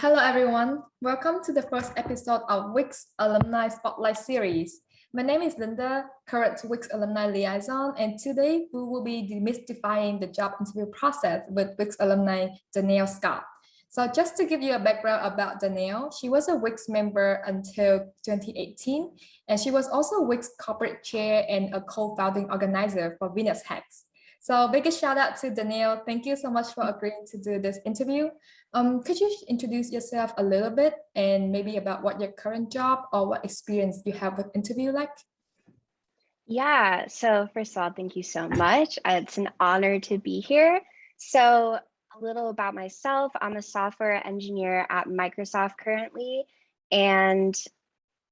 Hello, everyone. Welcome to the first episode of Wix Alumni Spotlight Series. My name is Linda, current Wix Alumni Liaison, and today we will be demystifying the job interview process with Wix alumni Danielle Scott. So just to give you a background about Danielle, she was a Wix member until 2018, and she was also Wix corporate chair and a co-founding organizer for Venus Hacks. So big shout out to Danielle. Thank you so much for agreeing to do this interview. Could you introduce yourself a little bit and maybe about what your current job or what experience you have with interview like? Yeah, so first of all, thank you so much. It's an honor to be here. So a little about myself, I'm a software engineer at Microsoft currently, and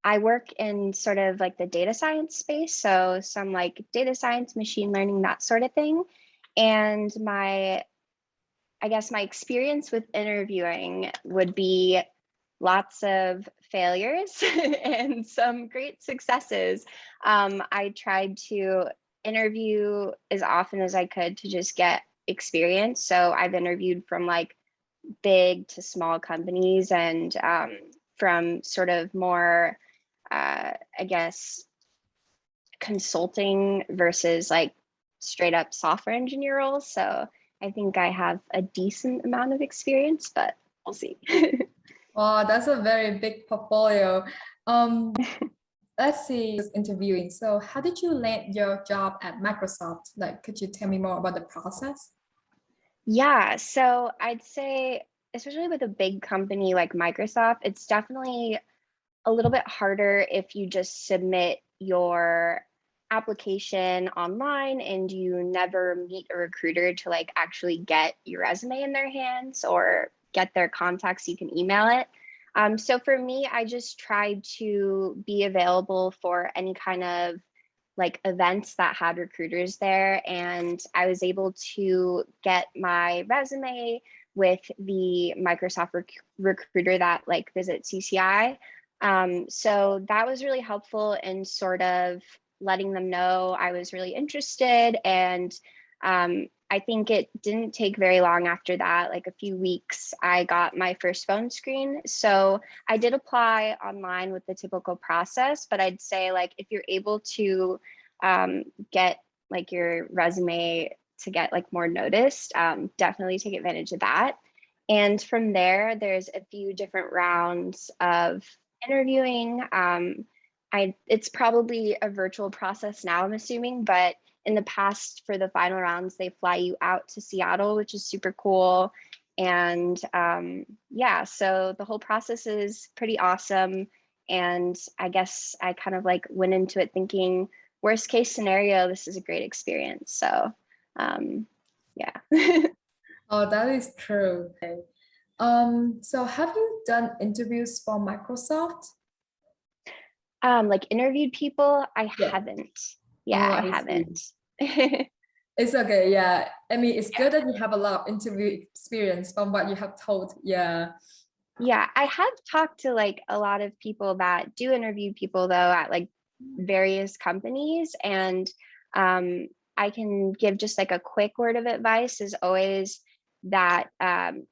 I work in sort of like the data science space. So some like data science, machine learning, that sort of thing. And I guess my experience with interviewing would be lots of failures and some great successes. I tried to interview as often as I could to just get experience. So I've interviewed from like big to small companies and from sort of more, I guess, consulting versus like straight up software engineer roles. So I think I have a decent amount of experience, but we'll see. Wow, that's a very big portfolio. Um, let's see, interviewing. So how did you land your job at Microsoft? Like, could you tell me more about the process? Yeah, so I'd say, especially with a big company like Microsoft, it's definitely a little bit harder if you just submit your application online and you never meet a recruiter to like actually get your resume in their hands or get their contacts, you can email it. So for me, I just tried to be available for any kind of like events that had recruiters there. And I was able to get my resume with the Microsoft recruiter that like visits CCI. So that was really helpful in sort of letting them know I was really interested. And I think it didn't take very long after that, like a few weeks, I got my first phone screen. So I did apply online with the typical process, but I'd say like if you're able to get like your resume to get like more noticed, definitely take advantage of that. And from there, there's a few different rounds of interviewing. It's probably a virtual process now, I'm assuming, but in the past for the final rounds, they fly you out to Seattle, which is super cool. And yeah, so the whole process is pretty awesome. And I guess I kind of like went into it thinking, worst case scenario, this is a great experience. So yeah. Oh, that is true. Okay. So have you done interviews for Microsoft? Like interviewed people, I Yeah. haven't. Yeah, Oh, I I see. haven't. It's okay. Yeah. I mean, it's Yeah. good that you have a lot of interview experience from what you have told. Yeah. Yeah, I have talked to like a lot of people that do interview people though at like various companies, and I can give just like a quick word of advice is always that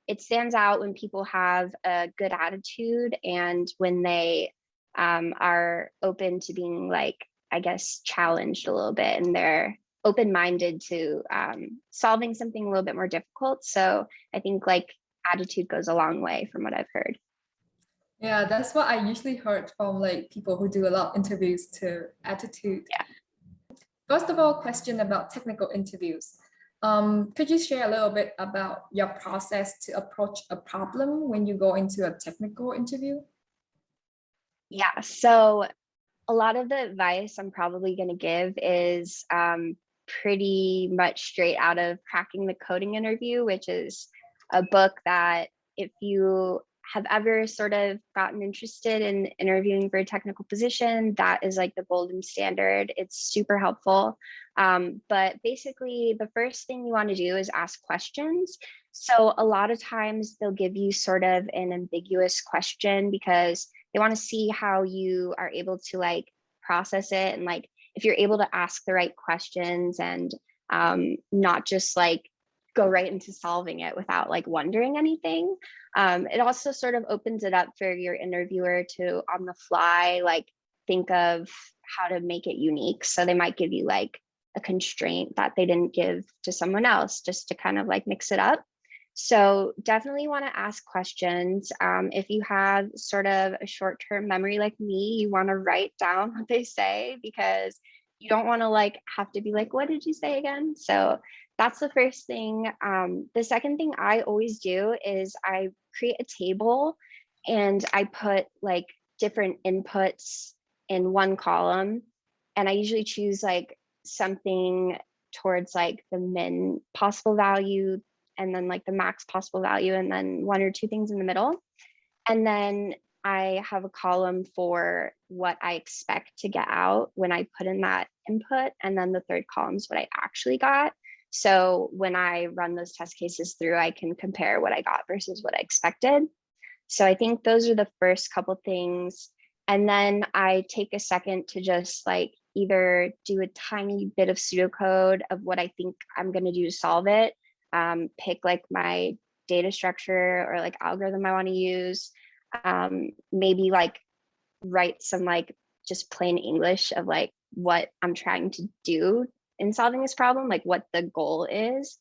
it stands out when people have a good attitude and when they are open to being like, I guess, challenged a little bit and they're open-minded to solving something a little bit more difficult. So I think like attitude goes a long way from what I've heard. Yeah, that's what I usually heard from like people who do a lot of interviews to attitude. Yeah. First of all, question about technical interviews. Could you share a little bit about your process to approach a problem when you go into a technical interview? Yeah. So a lot of the advice I'm probably going to give is pretty much straight out of Cracking the Coding Interview, which is a book that if you have ever sort of gotten interested in interviewing for a technical position, that is like the golden standard. It's super helpful. But basically, the first thing you want to do is ask questions. So a lot of times they'll give you sort of an ambiguous question because they want to see how you are able to like process it and like if you're able to ask the right questions and not just like go right into solving it without like wondering anything. It also sort of opens it up for your interviewer to on the fly, like think of how to make it unique. So they might give you like a constraint that they didn't give to someone else just to kind of like mix it up. So definitely want to ask questions. If you have sort of a short-term memory like me, you want to write down what they say because you don't want to like have to be like, what did you say again? So that's the first thing. The second thing I always do is I create a table and I put like different inputs in one column. And I usually choose like something towards like the min possible value and then like the max possible value and then one or two things in the middle. And then I have a column for what I expect to get out when I put in that input. And then the third column is what I actually got. So when I run those test cases through, I can compare what I got versus what I expected. So I think those are the first couple things. And then I take a second to just like either do a tiny bit of pseudocode of what I think I'm going to do to solve it, pick like my data structure or like algorithm I want to use, maybe like write some like just plain English of like what I'm trying to do in solving this problem, like what the goal is.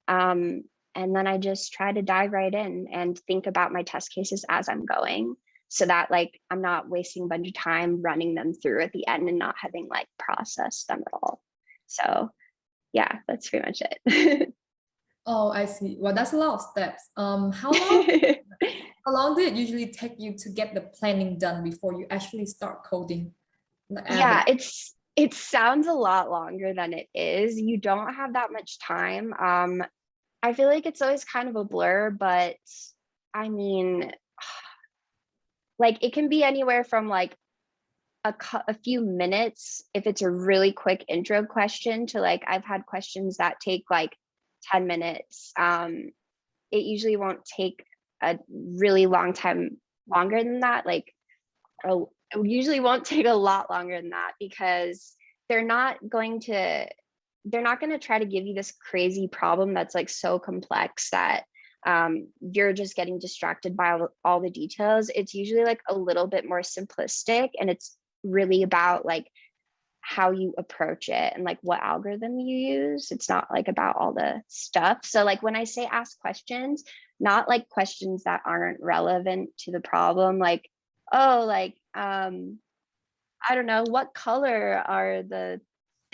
And then I just try to dive right in and think about my test cases as I'm going so that like I'm not wasting a bunch of time running them through at the end and not having like processed them at all. So yeah, that's pretty much it. Oh, I see. Well, that's a lot of steps. How long did it usually take you to get the planning done before you actually start coding? The average. Yeah, it sounds a lot longer than it is. You don't have that much time. I feel like it's always kind of a blur, but I mean, like it can be anywhere from like a few minutes if it's a really quick intro question to like I've had questions that take like 10 minutes. It usually won't take a really long time longer than that. Like it usually won't take a lot longer than that because they're not going to try to give you this crazy problem that's like so complex that you're just getting distracted by all the details. It's usually like a little bit more simplistic and it's really about like how you approach it and like what algorithm you use. It's not like about all the stuff. So like when I say ask questions, not like questions that aren't relevant to the problem, like, oh, like I don't know, what color are the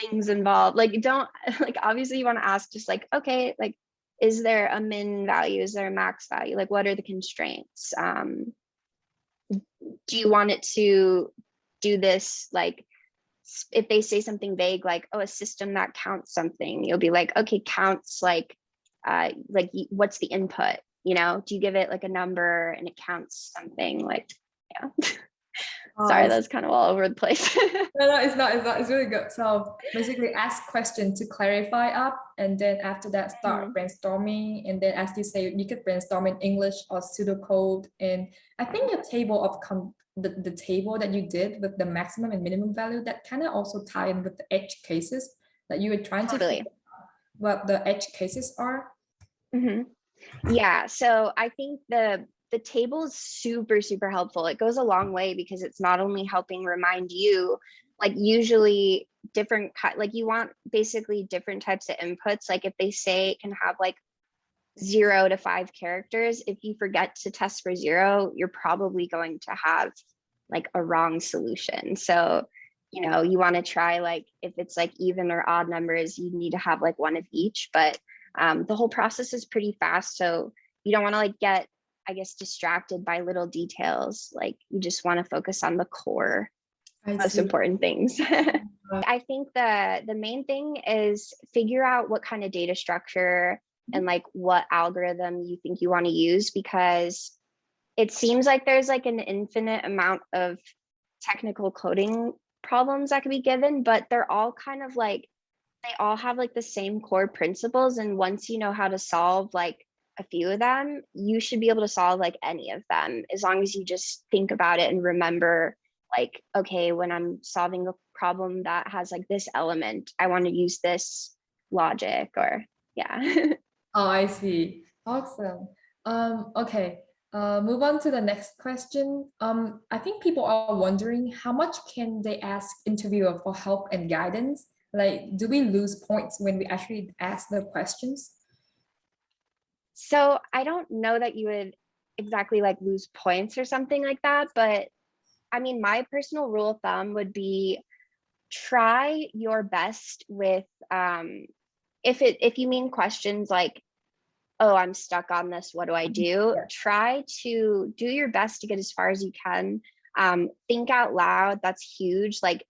things involved? Like you don't like obviously you want to ask just like, okay, like is there a min value? Is there a max value? Like what are the constraints? Do you want it to do this like if they say something vague like oh a system that counts something, you'll be like okay counts like what's the input, you know, do you give it like a number and it counts something like yeah. Sorry, that's kind of all over the place. No, it's not. It's not. It's really good. So basically, ask questions to clarify up, and then after that, start brainstorming. And then, as you say, you could brainstorm in English or pseudocode. And I think your table of the table that you did with the maximum and minimum value that kind of also tie in with the edge cases that you were trying to figure out what the edge cases are. Yeah, so I think the table is super, super helpful. It goes a long way because it's not only helping remind you, like usually different, like you want basically different types of inputs. Like if they say it can have like 0 to 5 characters, if you forget to test for 0, you're probably going to have like a wrong solution. So, you know, you want to try like if it's like even or odd numbers, you need to have like one of each, but the whole process is pretty fast. So you don't want to like get, I guess, distracted by little details. Like you just want to focus on the core, most important things. I think the main thing is figure out what kind of data structure and like what algorithm you think you want to use, because it seems like there's like an infinite amount of technical coding problems that could be given, but they're all kind of like, they all have like the same core principles. And once you know how to solve like a few of them, you should be able to solve like any of them, as long as you just think about it and remember like, okay, when I'm solving a problem that has like this element, I want to use this logic or yeah. Oh, I see. Awesome. Okay. Move on to the next question. I think people are wondering how much can they ask interviewer for help and guidance? Like, do we lose points when we actually ask the questions? So I don't know that you would exactly like lose points or something like that, but I mean, my personal rule of thumb would be try your best with if you mean questions like, oh, I'm stuck on this, what do I do? Yeah. Try to do your best to get as far as you can. Think out loud, that's huge. Like,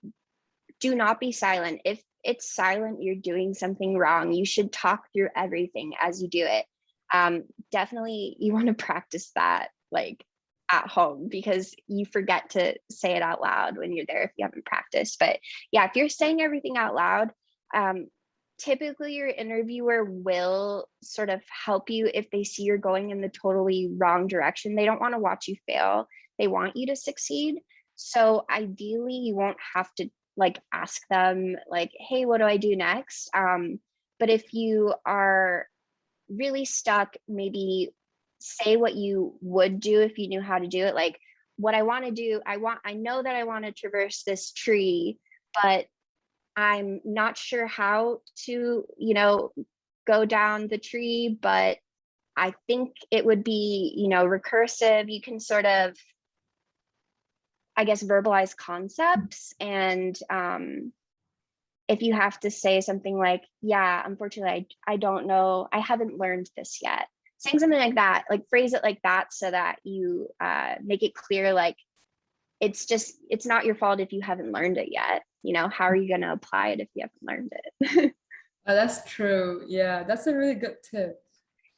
do not be silent. If it's silent, you're doing something wrong. You should talk through everything as you do it. Definitely, you want to practice that like at home because you forget to say it out loud when you're there if you haven't practiced. But yeah, if you're saying everything out loud, typically your interviewer will sort of help you if they see you're going in the totally wrong direction. They don't want to watch you fail. They want you to succeed. So ideally, you won't have to like ask them like, hey, what do I do next? But if you are really stuck, maybe say what you would do if you knew how to do it. Like, what I want to do, I know that I want to traverse this tree, but I'm not sure how to, go down the tree, but I think it would be, recursive. You can sort of, I guess, verbalize concepts. And if you have to say something like, yeah, unfortunately, I don't know, I haven't learned this yet. Saying something like that, like phrase it like that so that you make it clear, like, it's not your fault if you haven't learned it yet. How are you going to apply it if you haven't learned it? Oh, that's true. Yeah, that's a really good tip.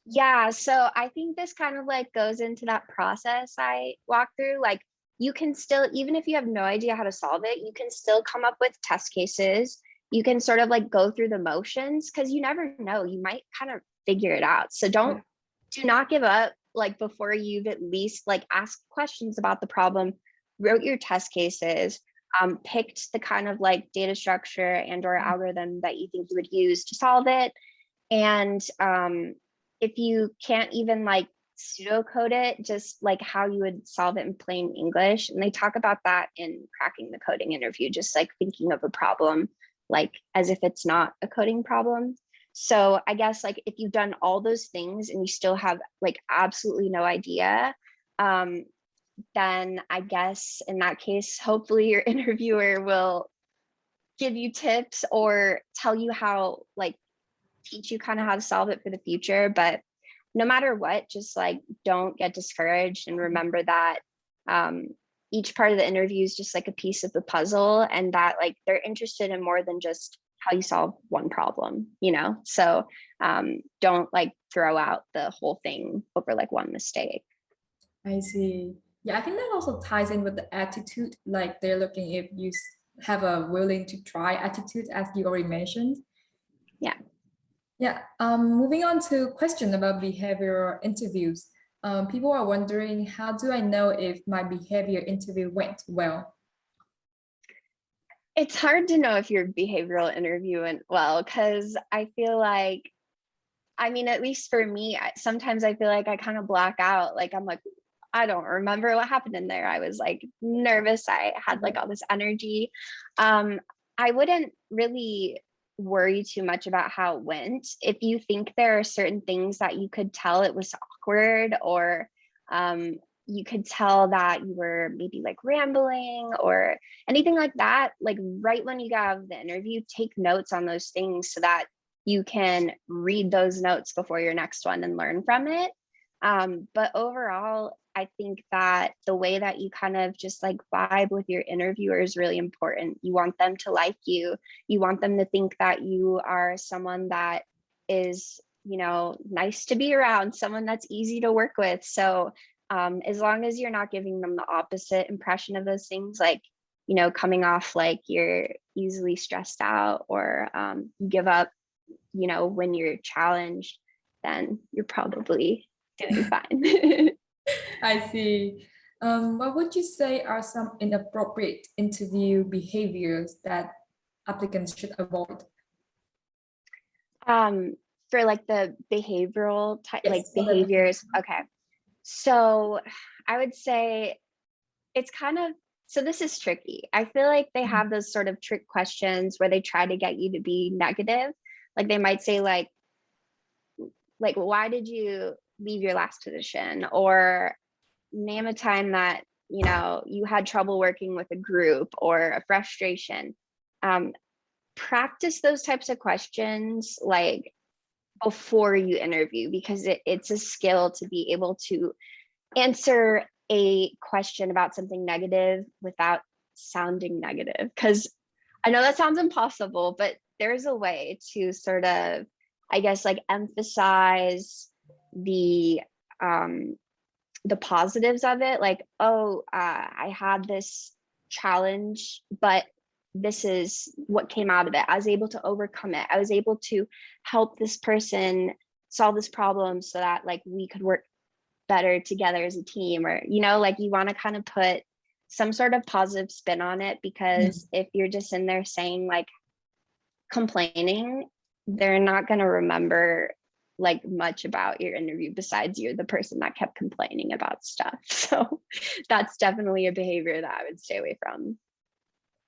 Yeah, so I think this kind of like goes into that process I walk through. Like, you can still, even if you have no idea how to solve it, you can still come up with test cases. You can sort of like go through the motions because you never know, you might kind of figure it out. So do not give up like before you've at least like asked questions about the problem, wrote your test cases, picked the kind of like data structure and or algorithm that you think you would use to solve it. And if you can't even like pseudocode it, just like how you would solve it in plain English. And they talk about that in Cracking the Coding interview, just like thinking of a problem like as if it's not a coding problem. So I guess like if you've done all those things and you still have like absolutely no idea, then I guess in that case, hopefully your interviewer will give you tips or tell you how, like, teach you kind of how to solve it for the future. But no matter what, just like don't get discouraged and remember that each part of the interview is just like a piece of the puzzle, and that like they're interested in more than just how you solve one problem, so don't like throw out the whole thing over like one mistake. I see. Yeah, I think that also ties in with the attitude. Like they're looking if you have a willing to try attitude, as you already mentioned. Yeah. Yeah. Moving on to question about behavioral interviews. People are wondering, how do I know if my behavior interview went well? It's hard to know if your behavioral interview went well because I feel like, I mean, at least for me, sometimes I feel like I kind of black out. Like I'm like, I don't remember what happened in there. I was like nervous. I had like all this energy. I wouldn't really worry too much about how it went. If you think there are certain things that you could tell it was awkward, or you could tell that you were maybe like rambling or anything like that, like right when you get out of the interview, take notes on those things so that you can read those notes before your next one and learn from it. But overall, I think that the way that you kind of just like vibe with your interviewer is really important. You want them to like you. You want them to think that you are someone that is, nice to be around, someone that's easy to work with. So as long as you're not giving them the opposite impression of those things, like, coming off like you're easily stressed out or you give up, when you're challenged, then you're probably doing fine. I see. What would you say are some inappropriate interview behaviors that applicants should avoid? for like the behavioral type, like Yes, for the behaviors. Okay. So I would say it's kind of, so this is tricky. I feel like they have those sort of trick questions where they try to get you to be negative. Like they might say like why did you leave your last position, or name a time that you had trouble working with a group or a frustration. Practice those types of questions like before you interview, because it's a skill to be able to answer a question about something negative without sounding negative. Because I know that sounds impossible, but there's a way to sort of, I guess, like emphasize the positives of it. Like, oh, I had this challenge, but this is what came out of it. I was able to overcome it. I was able to help this person solve this problem so that like we could work better together as a team, or like you want to kind of put some sort of positive spin on it, because if you're just in there saying like complaining, they're not going to remember like much about your interview besides you're the person that kept complaining about stuff. So that's definitely a behavior that I would stay away from.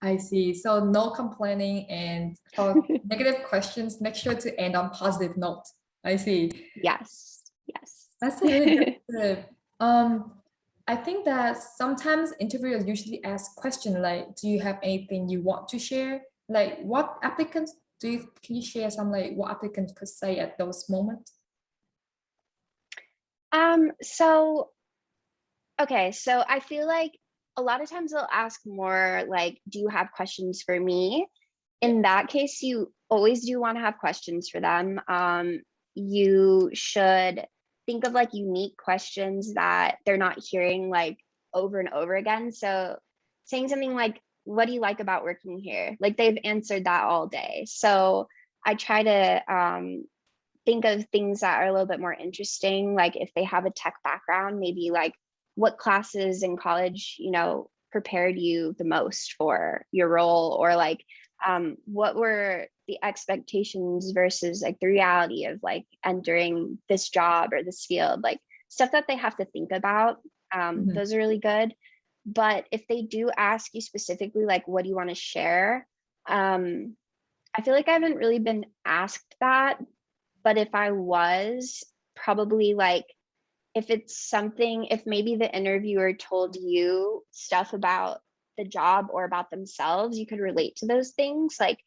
I see. So no complaining, and for negative questions, make sure to end on positive note. I see. Yes. That's a really good tip. I think that sometimes interviewers usually ask questions like, "Do you have anything you want to share?" Like, what applicants can you share some like what applicants could say at those moments? So okay, so I feel like a lot of times they'll ask more like, do you have questions for me? In that case, you always do want to have questions for them. You should think of like unique questions that they're not hearing like over and over again. So saying something like, what do you like about working here? Like they've answered that all day. So I try to think of things that are a little bit more interesting. Like if they have a tech background, maybe like what classes in college, prepared you the most for your role, or like what were the expectations versus like the reality of like entering this job or this field, like stuff that they have to think about. Those are really good. But if they do ask you specifically, like, what do you want to share? I feel like I haven't really been asked that, but if I was, probably like, if maybe the interviewer told you stuff about the job or about themselves, you could relate to those things. Like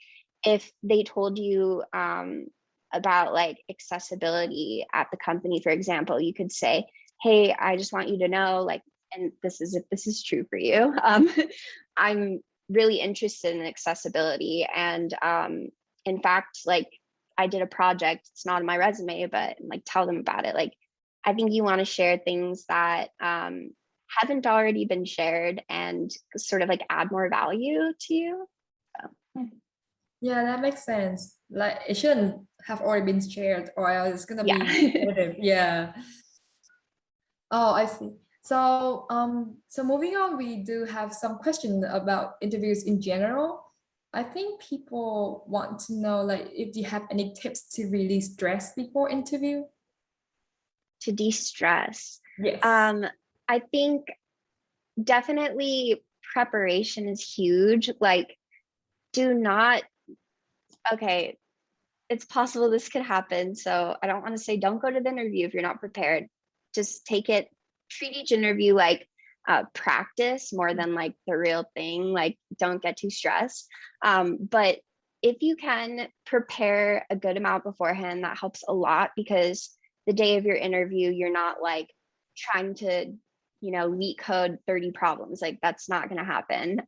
if they told you about like accessibility at the company, for example, you could say, hey, I just want you to know, like, and this is if this is true for you, I'm really interested in accessibility. And in fact, like I did a project, it's not on my resume, but like tell them about it. Like I think you want to share things that haven't already been shared and sort of like add more value to you. So. Yeah, that makes sense. Like it shouldn't have already been shared, or else it's gonna be Yeah. negative. Yeah. Oh, I see. So moving on, we do have some questions about interviews in general. I think people want to know, like, if you have any tips to release stress before interview. To de-stress. Yes. I think definitely preparation is huge. Like, do not, okay, it's possible this could happen. So I don't want to say don't go to the interview if you're not prepared. Just treat each interview like practice more than like the real thing. Like, don't get too stressed. But if you can prepare a good amount beforehand, that helps a lot, because the day of your interview, you're not like trying to, leak code 30 problems. Like that's not going to happen.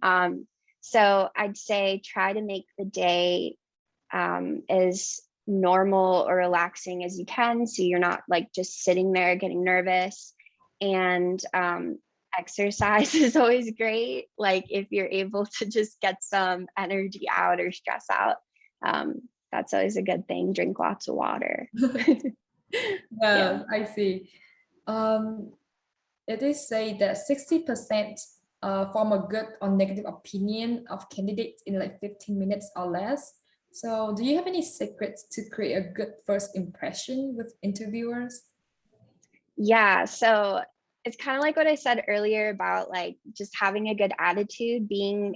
So I'd say try to make the day as normal or relaxing as you can, so you're not like just sitting there getting nervous. And exercise is always great. Like if you're able to just get some energy out or stress out, that's always a good thing. Drink lots of water. Yeah, I see. It is said that 60% form a good or negative opinion of candidates in like 15 minutes or less. So do you have any secrets to create a good first impression with interviewers? Yeah, so it's kind of like what I said earlier about like just having a good attitude, being,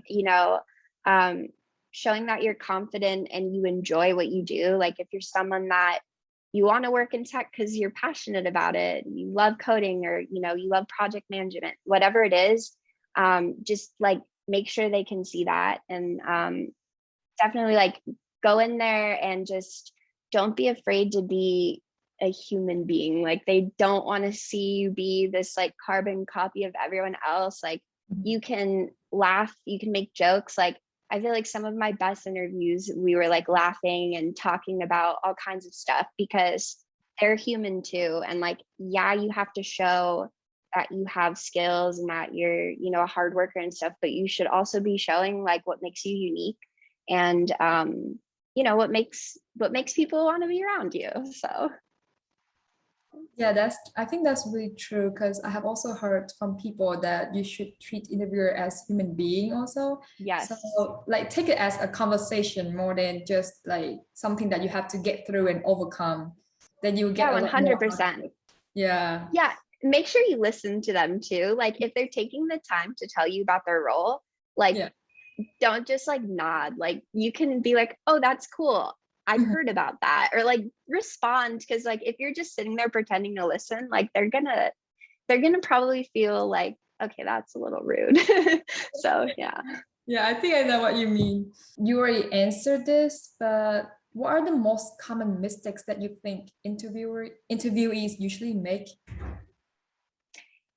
showing that you're confident and you enjoy what you do. Like if you're someone that you want to work in tech because you're passionate about it, you love coding or, you love project management, whatever it is, just like make sure they can see that. And definitely like go in there and just don't be afraid to be a human being. Like they don't want to see you be this like carbon copy of everyone else. Like you can laugh, you can make jokes. Like I feel like some of my best interviews, we were like laughing and talking about all kinds of stuff because they're human too. And like, yeah, you have to show that you have skills and that you're, a hard worker and stuff, but you should also be showing like what makes you unique and what makes people want to be around you. So Yeah, I think that's really true because I have also heard from people that you should treat interviewer as human being also. So yes. like take it as a conversation more than just like something that you have to get through and overcome. Then you will get Yeah, a lot more out of 100%. it. Yeah. Yeah, make sure you listen to them too. Like if they're taking the time to tell you about their role, like Yeah. don't just like nod. Like you can be like, oh, that's cool, I've heard about that, or like respond, because like if you're just sitting there pretending to listen, like they're gonna probably feel like, okay, that's a little rude. So yeah. Yeah, I think I know what you mean. You already answered this, but what are the most common mistakes that you think interviewees usually make?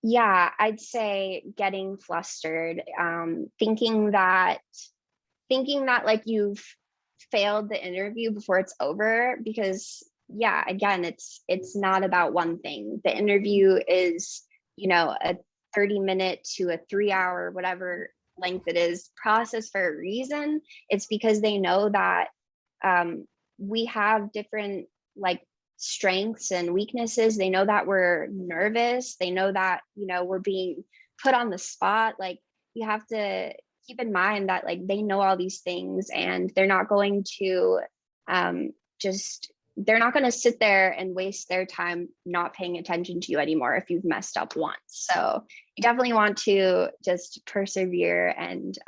Yeah, I'd say getting flustered, thinking that like you've failed the interview before it's over, because yeah, again, it's not about one thing. The interview is, a 30-minute to a 3-hour, whatever length it is, process for a reason. It's because they know that we have different like strengths and weaknesses. They know that we're nervous. They know that, we're being put on the spot. Like you have to keep in mind that like they know all these things, and they're not going to just they're not going to sit there and waste their time not paying attention to you anymore if you've messed up once. So you definitely want to just persevere and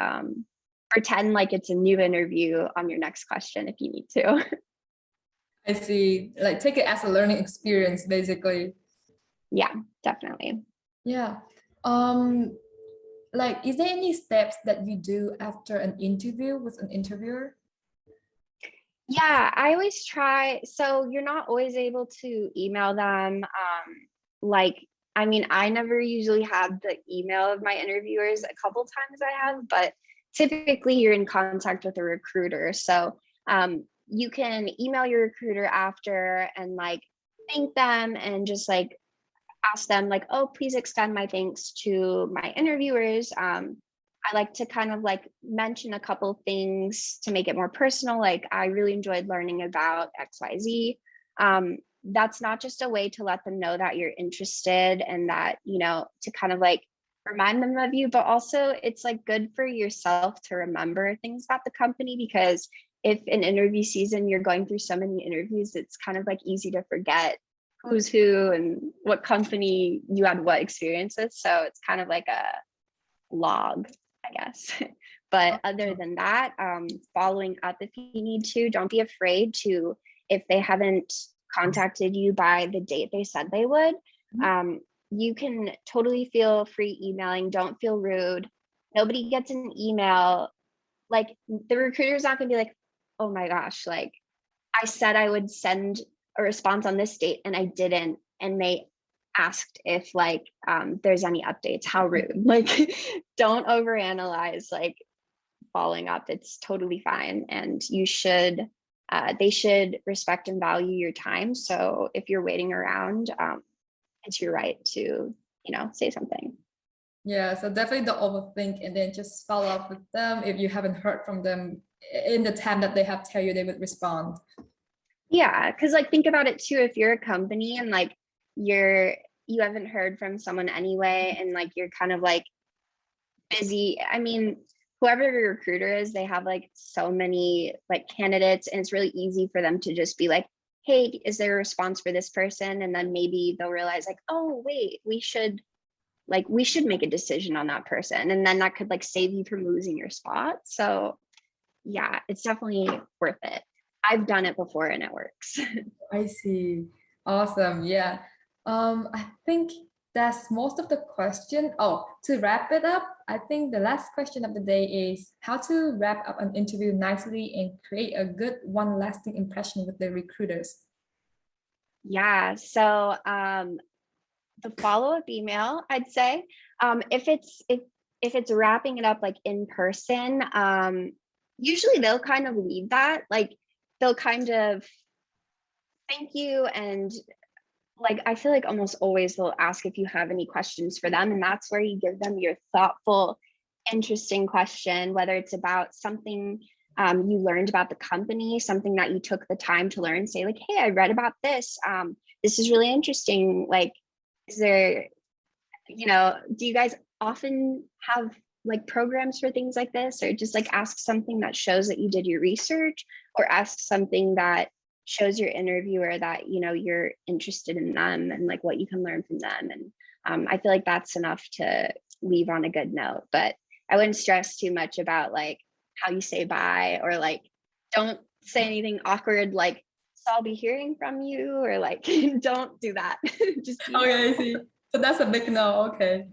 pretend like it's a new interview on your next question if you need to. I see. Like take it as a learning experience, basically. Yeah, definitely. Yeah. Um, like, is there any steps that you do after an interview with an interviewer? Yeah, I always try. So you're not always able to email them. Like, I mean, I never usually have the email of my interviewers. A couple times I have, but typically you're in contact with a recruiter. So you can email your recruiter after and like thank them and just like ask them like, oh, please extend my thanks to my interviewers. I like to kind of like mention a couple things to make it more personal. Like I really enjoyed learning about XYZ. That's not just a way to let them know that you're interested and that, to kind of like remind them of you, but also it's like good for yourself to remember things about the company, because if in interview season you're going through so many interviews, it's kind of like easy to forget who's who and what company you had what experiences. So it's kind of like a log, I guess. But other than that, following up if you need to, don't be afraid to, if they haven't contacted you by the date they said they would, you can totally feel free emailing. Don't feel rude. Nobody gets an email. Like the recruiter's not going to be like, oh my gosh, like I said I would send a response on this date and I didn't. And they asked if like there's any updates. How rude. Like don't overanalyze like following up. It's totally fine. And they should respect and value your time. So if you're waiting around, it's your right to, say something. Yeah, so definitely don't overthink and then just follow up with them if you haven't heard from them in the time that they have tell you they would respond. Yeah, because like think about it too. If you're a company and like you haven't heard from someone anyway, and like you're kind of like busy. I mean, whoever your recruiter is, they have like so many like candidates, and it's really easy for them to just be like, hey, is there a response for this person? And then maybe they'll realize like, oh wait, we should make a decision on that person. And then that could like save you from losing your spot. So yeah, it's definitely worth it. I've done it before and it works. I see. Awesome. Yeah. I think that's most of the question. Oh, to wrap it up, I think the last question of the day is how to wrap up an interview nicely and create a good one lasting impression with the recruiters. Yeah. So the follow-up email, I'd say, if it's wrapping it up like in person, usually they'll kind of leave that, like they'll kind of thank you, and like I feel like almost always they'll ask if you have any questions for them, and that's where you give them your thoughtful, interesting question, whether it's about something you learned about the company, something that you took the time to learn. Say like, hey, I read about this. This is really interesting. Like, is there, do you guys often have like programs for things like this? Or just like ask something that shows that you did your research, or ask something that shows your interviewer that you're interested in them and like what you can learn from them. And I feel like that's enough to leave on a good note. But I wouldn't stress too much about like how you say bye, or like don't say anything awkward like, so I'll be hearing from you, or like don't do that. Just be Okay, I see. So that's a big no. Okay.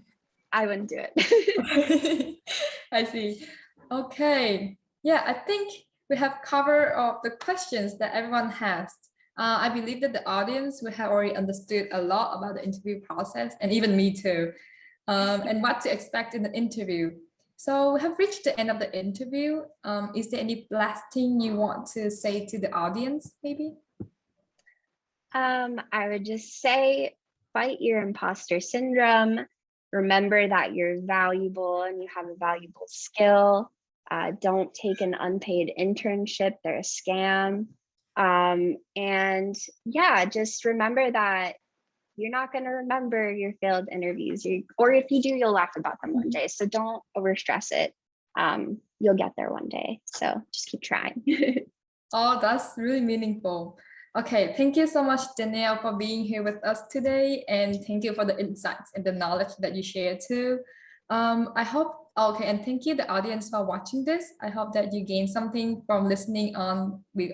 I wouldn't do it. I see. Okay. Yeah, I think we have covered all the questions that everyone has. I believe that the audience will have already understood a lot about the interview process, and even me too, and what to expect in the interview. So we have reached the end of the interview. Is there any last thing you want to say to the audience, maybe? I would just say, fight your imposter syndrome. Remember that you're valuable and you have a valuable skill. Don't take an unpaid internship, they're a scam. And yeah, just remember that you're not going to remember your failed interviews, or if you do, you'll laugh about them one day. So don't overstress it. You'll get there one day. So just keep trying. Oh, that's really meaningful. Okay, thank you so much, Danielle, for being here with us today, and thank you for the insights and the knowledge that you shared too. I hope, okay, and thank you, the audience, for watching this. I hope that you gained something from listening on with